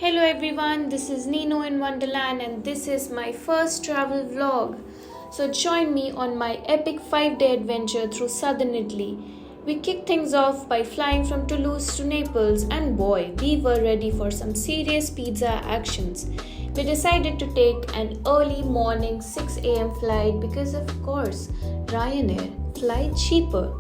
Hello everyone, this is Nino in Wonderland and this is my first travel vlog. So join me on my epic 5-day adventure through southern Italy. We kicked things off by flying from Toulouse to Naples and boy, we were ready for some serious pizza actions. We decided to take an early morning 6 a.m. flight because of course, Ryanair fly cheaper.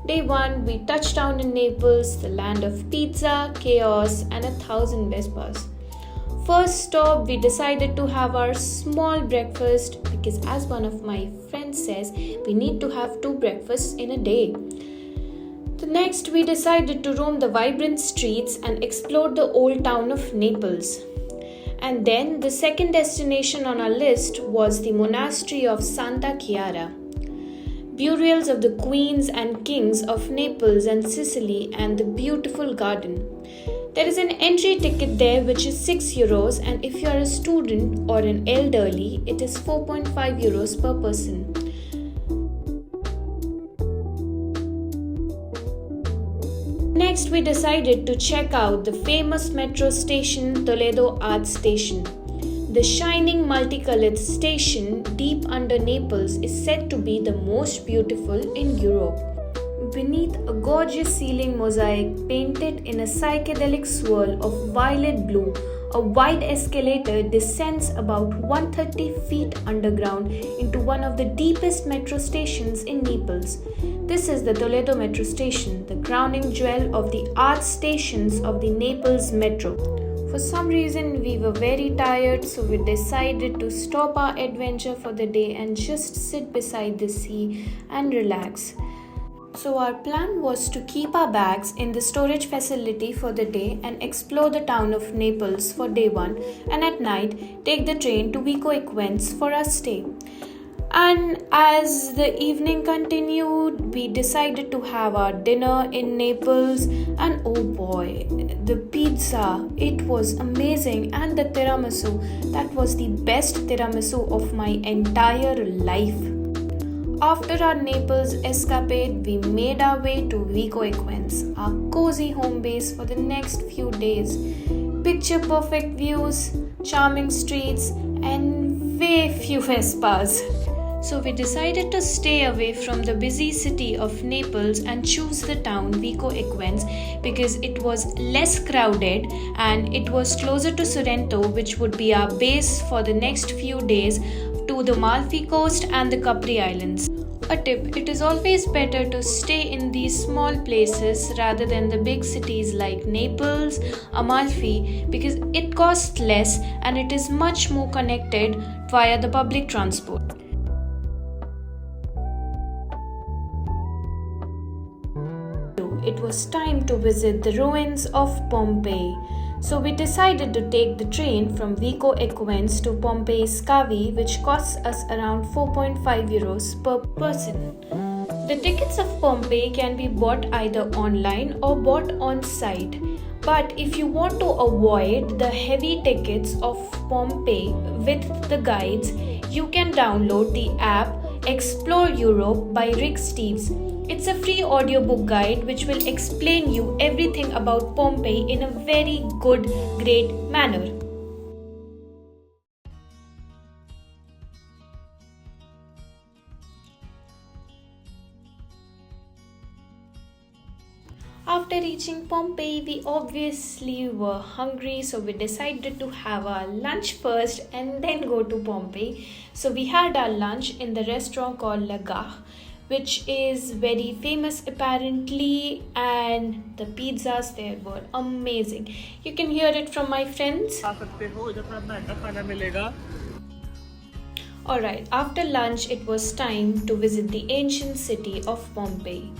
Day 1, we touched down in Naples, the land of pizza, chaos, and 1,000 Vespas. First stop, we decided to have our small breakfast because, as one of my friends says, we need to have 2 breakfasts in a day. The next, we decided to roam the vibrant streets and explore the old town of Naples. And then, the second destination on our list was the monastery of Santa Chiara. Burials of the queens and kings of Naples and Sicily and the beautiful garden. There is an entry ticket there which is 6 euros, and if you are a student or an elderly, it is 4.5 euros per person. Next, we decided to check out the famous metro station Toledo Art Station. The shining multicolored station deep under Naples is said to be the most beautiful in Europe. Beneath a gorgeous ceiling mosaic painted in a psychedelic swirl of violet blue, a wide escalator descends about 130 feet underground into one of the deepest metro stations in Naples. This is the Toledo Metro Station, the crowning jewel of the art stations of the Naples Metro. For some reason, we were very tired, so we decided to stop our adventure for the day and just sit beside the sea and relax. So our plan was to keep our bags in the storage facility for the day and explore the town of Naples for day 1, and at night take the train to Vico Equens for our stay. And as the evening continued, we decided to have our dinner in Naples, and oh boy, the pizza, it was amazing, and the tiramisu, that was the best tiramisu of my entire life. After our Naples escapade, we made our way to Vico Equens, our cozy home base for the next few days. Picture perfect views, charming streets, and way few Vespas. So we decided to stay away from the busy city of Naples and choose the town Vico Equens because it was less crowded and it was closer to Sorrento, which would be our base for the next few days to the Amalfi Coast and the Capri Islands. A tip, it is always better to stay in these small places rather than the big cities like Naples, Amalfi, because it costs less and it is much more connected via the public transport. It was time to visit the ruins of Pompeii. So we decided to take the train from Vico Equens to Pompeii Scavi, which costs us around 4.5 euros per person. The tickets of Pompeii can be bought either online or bought on site. But if you want to avoid the heavy tickets of Pompeii with the guides, you can download the app Explore Europe by Rick Steves. It's a free audiobook guide which will explain you everything about Pompeii in a very good, great manner. After reaching Pompeii, we obviously were hungry, so we decided to have our lunch first and then go to Pompeii. So we had our lunch in the restaurant called La Gare, which is very famous apparently, and the pizzas there were amazing. You can hear it from my friends. Alright, after lunch it was time to visit the ancient city of Pompeii.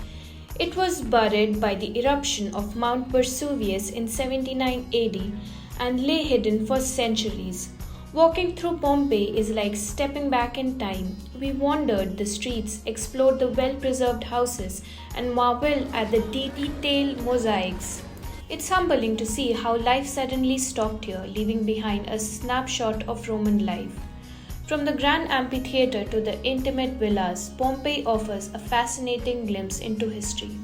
It was buried by the eruption of Mount Vesuvius in 79 AD and lay hidden for centuries. Walking through Pompeii is like stepping back in time. We wandered the streets, explored the well-preserved houses, and marveled at the detailed mosaics. It's humbling to see how life suddenly stopped here, leaving behind a snapshot of Roman life. From the grand amphitheater to the intimate villas, Pompeii offers a fascinating glimpse into history.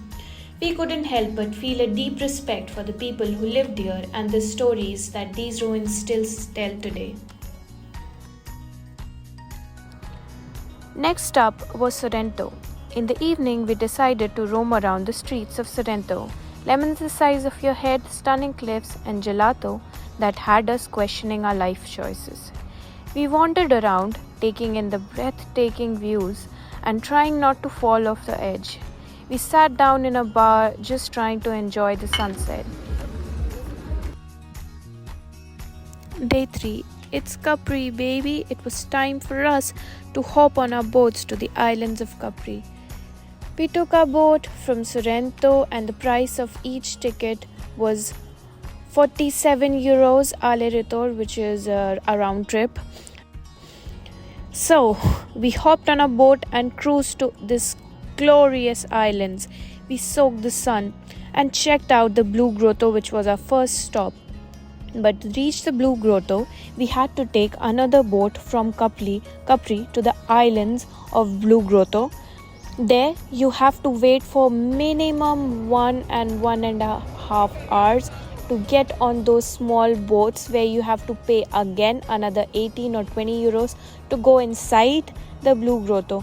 We couldn't help but feel a deep respect for the people who lived here and the stories that these ruins still tell today. Next up was Sorrento. In the evening, we decided to roam around the streets of Sorrento. Lemons the size of your head, stunning cliffs, and gelato that had us questioning our life choices. We wandered around, taking in the breathtaking views and trying not to fall off the edge. We sat down in a bar just trying to enjoy the sunset. Day 3. It's Capri, baby. It was time for us to hop on our boats to the islands of Capri. We took our boat from Sorrento and the price of each ticket was 47 euros aller retour, which is a round trip. So we hopped on a boat and cruised to this glorious islands. We soaked the sun and checked out the Blue Grotto, which was our first stop. But to reach the Blue Grotto, we had to take another boat from Capri to the islands of Blue Grotto. There, you have to wait for minimum 1.5 hours to get on those small boats where you have to pay again another 18 or 20 euros to go inside the Blue Grotto.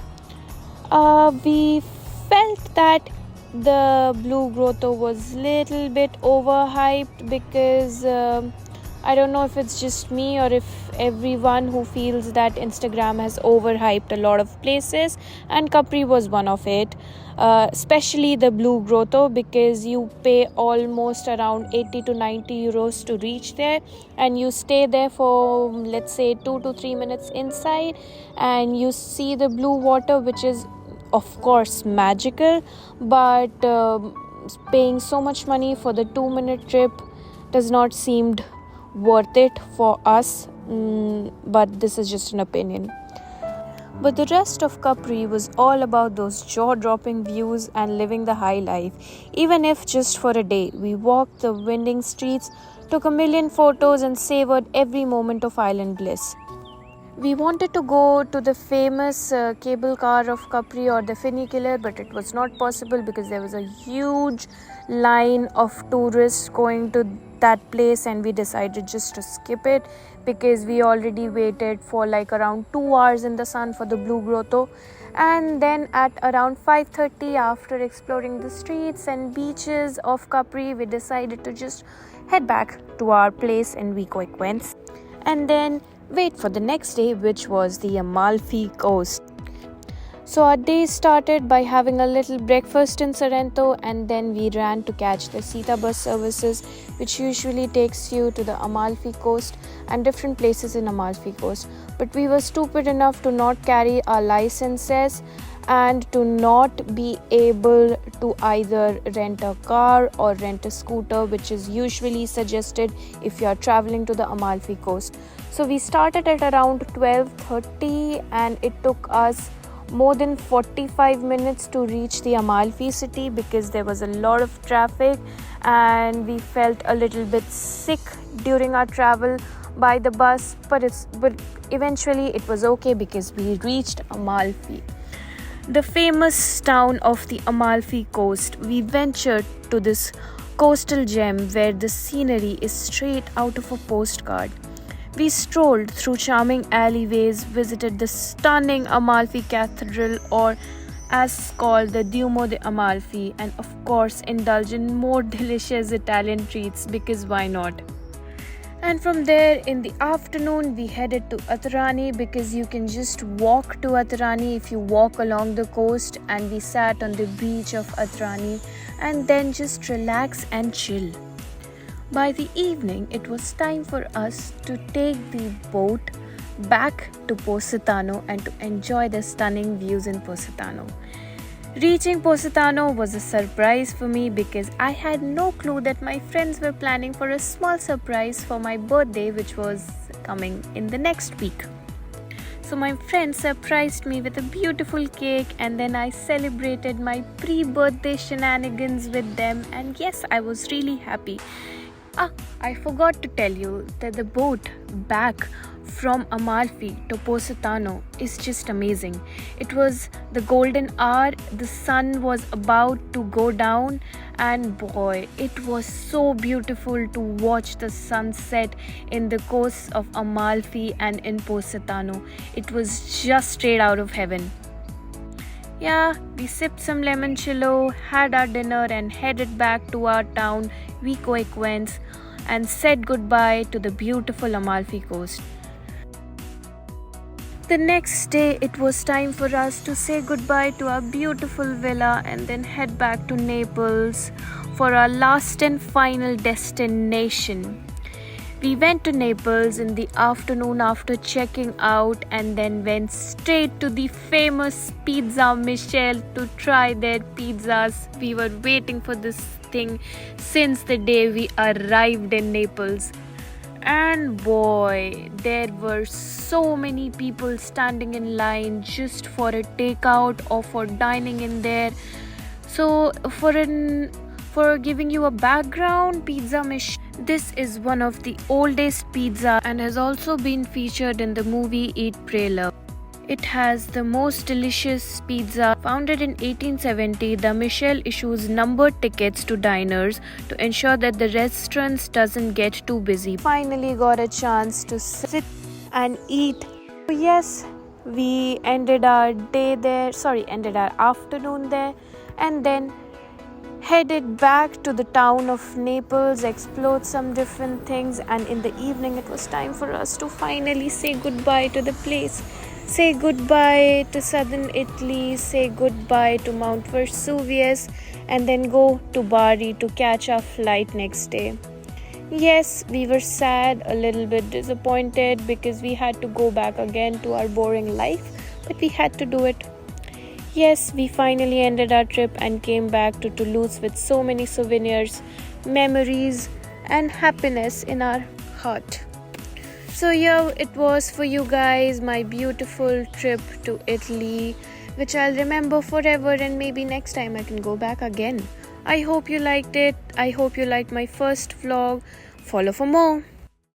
We felt that the Blue Grotto was little bit overhyped because I don't know if it's just me or if everyone who feels that Instagram has overhyped a lot of places, and Capri was one of it, especially the Blue Grotto, because you pay almost around 80 to 90 euros to reach there, and you stay there for let's say 2 to 3 minutes inside and you see the blue water, which is of course magical, but paying so much money for the 2-minute trip does not seem worth it for us, but this is just an opinion. But the rest of Capri was all about those jaw-dropping views and living the high life. Even if just for a day, we walked the winding streets, took a million photos and savored every moment of island bliss. We wanted to go to the famous cable car of Capri or the funicular, but it was not possible because there was a huge line of tourists going to that place, and we decided just to skip it because we already waited for like around 2 hours in the sun for the Blue Grotto. And then at around 5:30, after exploring the streets and beaches of Capri, we decided to just head back to our place in Vico Equens and then wait for the next day, which was the Amalfi Coast. So our day started by having a little breakfast in Sorrento, and then we ran to catch the Sita bus services, which usually takes you to the Amalfi Coast and different places in Amalfi Coast. But we were stupid enough to not carry our licenses and to not be able to either rent a car or rent a scooter, which is usually suggested if you are traveling to the Amalfi Coast. So we started at around 12:30 and it took us more than 45 minutes to reach the Amalfi city because there was a lot of traffic and we felt a little bit sick during our travel by the bus, but eventually it was okay because we reached Amalfi, the famous town of the Amalfi Coast. We ventured to this coastal gem where the scenery is straight out of a postcard. We strolled through charming alleyways, visited the stunning Amalfi Cathedral, or as called the Duomo de Amalfi, and of course indulged in more delicious Italian treats because why not? And from there in the afternoon we headed to Atarani because you can just walk to Atarani if you walk along the coast, and we sat on the beach of Atarani and then just relax and chill. By the evening, it was time for us to take the boat back to Positano and to enjoy the stunning views in Positano. Reaching Positano was a surprise for me because I had no clue that my friends were planning for a small surprise for my birthday, which was coming in the next week. So my friends surprised me with a beautiful cake, and then I celebrated my pre-birthday shenanigans with them, and yes, I was really happy. I forgot to tell you that the boat back from Amalfi to Positano is just amazing. It was the golden hour, the sun was about to go down, and boy, it was so beautiful to watch the sunset in the coast of Amalfi and in Positano. It was just straight out of heaven. Yeah, we sipped some limoncello, had our dinner, and headed back to our town, Vico Equens, and said goodbye to the beautiful Amalfi coast. The next day, it was time for us to say goodbye to our beautiful villa and then head back to Naples for our last and final destination. We went to Naples in the afternoon after checking out and then went straight to the famous Pizza Michel to try their pizzas. We were waiting for this thing since the day we arrived in Naples. And boy, there were so many people standing in line just for a takeout or for dining in there. So for giving you a background, Pizza Michel, this is one of the oldest pizza and has also been featured in the movie Eat, Pray, Love. It has the most delicious pizza. Founded in 1870, the Michel issues numbered tickets to diners to ensure that the restaurant doesn't get too busy. Finally got a chance to sit and eat. Yes, we ended our afternoon there, and then headed back to the town of Naples, explored some different things, and in the evening it was time for us to finally say goodbye to the place. Say goodbye to southern Italy, say goodbye to Mount Vesuvius, and then go to Bari to catch our flight next day. Yes, we were sad, a little bit disappointed because we had to go back again to our boring life, but we had to do it. Yes, we finally ended our trip and came back to Toulouse with so many souvenirs, memories, and happiness in our heart. So yeah, it was for you guys my beautiful trip to Italy, which I'll remember forever, and maybe next time I can go back again. I hope you liked it. I hope you liked my first vlog. Follow for more.